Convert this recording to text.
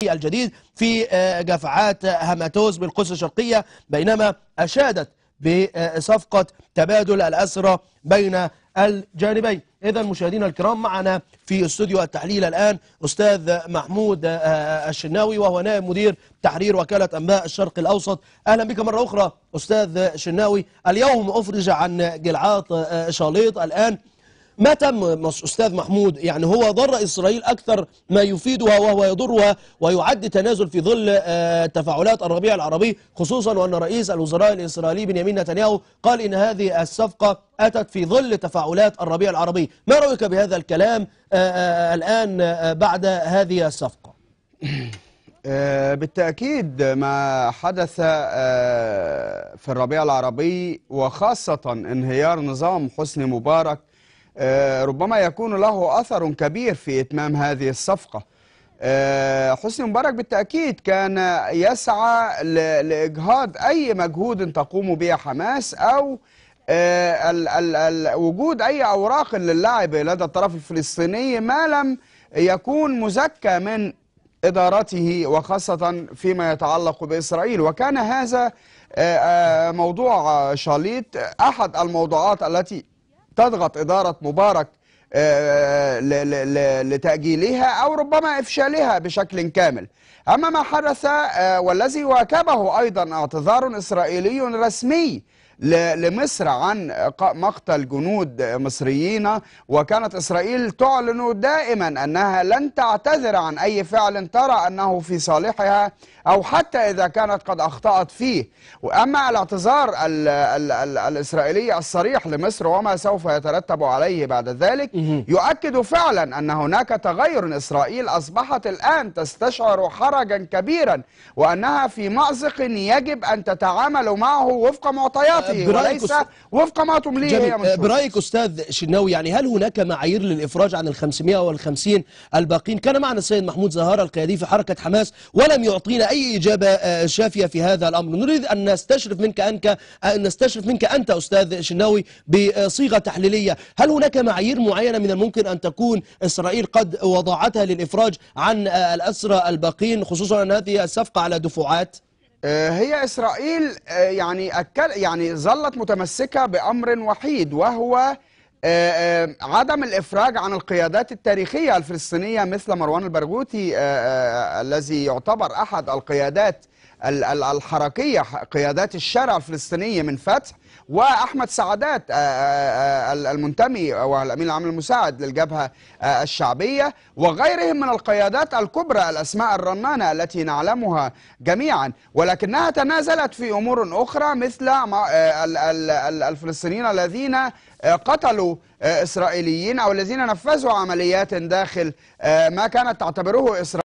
الجديد في جفعات هاماتوس بالقدس الشرقية، بينما أشادت بصفقة تبادل الأسرى بين الجانبين. إذا مشاهدينا الكرام، معنا في استوديو التحليل الآن أستاذ محمود الشناوي، وهو نائب مدير تحرير وكالة أنباء الشرق الأوسط. أهلا بك مرة أخرى أستاذ شناوي. اليوم أفرج عن جلعات شاليط. الآن ما تم أستاذ محمود؟ يعني هو ضر إسرائيل أكثر ما يفيدها وهو يضرها، ويعد تنازل في ظل تفاعلات الربيع العربي، خصوصا وأن رئيس الوزراء الإسرائيلي بنيامين نتنياهو قال إن هذه الصفقة أتت في ظل تفاعلات الربيع العربي. ما رأيك بهذا الكلام الآن بعد هذه الصفقة؟ بالتأكيد ما حدث في الربيع العربي، وخاصة انهيار نظام حسني مبارك، ربما يكون له أثر كبير في إتمام هذه الصفقة. حسني مبارك بالتأكيد كان يسعى لإجهاض أي مجهود تقوم به حماس، أو وجود أي أوراق للعب لدى الطرف الفلسطيني ما لم يكون مزكى من إدارته، وخاصة فيما يتعلق بإسرائيل. وكان هذا موضوع شاليط أحد الموضوعات التي تضغط إدارة مبارك لتأجيلها أو ربما إفشالها بشكل كامل. أما ما حدث والذي واكبه أيضا اعتذار إسرائيلي رسمي لمصر عن مقتل جنود مصريين، وكانت إسرائيل تعلن دائما أنها لن تعتذر عن أي فعل ترى أنه في صالحها، أو حتى إذا كانت قد أخطأت فيه. وأما الاعتذار الإسرائيلي الصريح لمصر وما سوف يترتب عليه بعد ذلك يؤكد فعلا أن هناك تغير. إسرائيل أصبحت الآن تستشعر حرجا كبيرا، وأنها في مأزق يجب أن تتعامل معه وفق معطياته وليس وفق ما تمليه هي من شروط. برأيك أستاذ شناوي، يعني هل هناك معايير للإفراج عن 550 الباقين؟ كان معنا السيد محمود زهارة القيادي في حركة حماس ولم يعطينا أي إجابة شافية في هذا الأمر. نريد أن نستشرف منك أنت أستاذ شناوي بصيغة تحليلية. هل هناك معايير معينة من الممكن أن تكون إسرائيل قد وضعتها للإفراج عن الأسرى الباقين، خصوصا أن هذه الصفقة على دفعات؟ هي إسرائيل يعني ظلت متمسكة بأمر وحيد، وهو عدم الإفراج عن القيادات التاريخية الفلسطينية مثل مروان البرغوثي الذي يعتبر أحد القيادات الحركية، قيادات الشارع الفلسطيني من فتح، وأحمد سعادات المنتمي والأمين العام المساعد للجبهة الشعبية، وغيرهم من القيادات الكبرى، الأسماء الرنانة التي نعلمها جميعا، ولكنها تنازلت في أمور أخرى مثل الفلسطينيين الذين قتلوا إسرائيليين أو الذين نفذوا عمليات داخل ما كانت تعتبره إسرائيل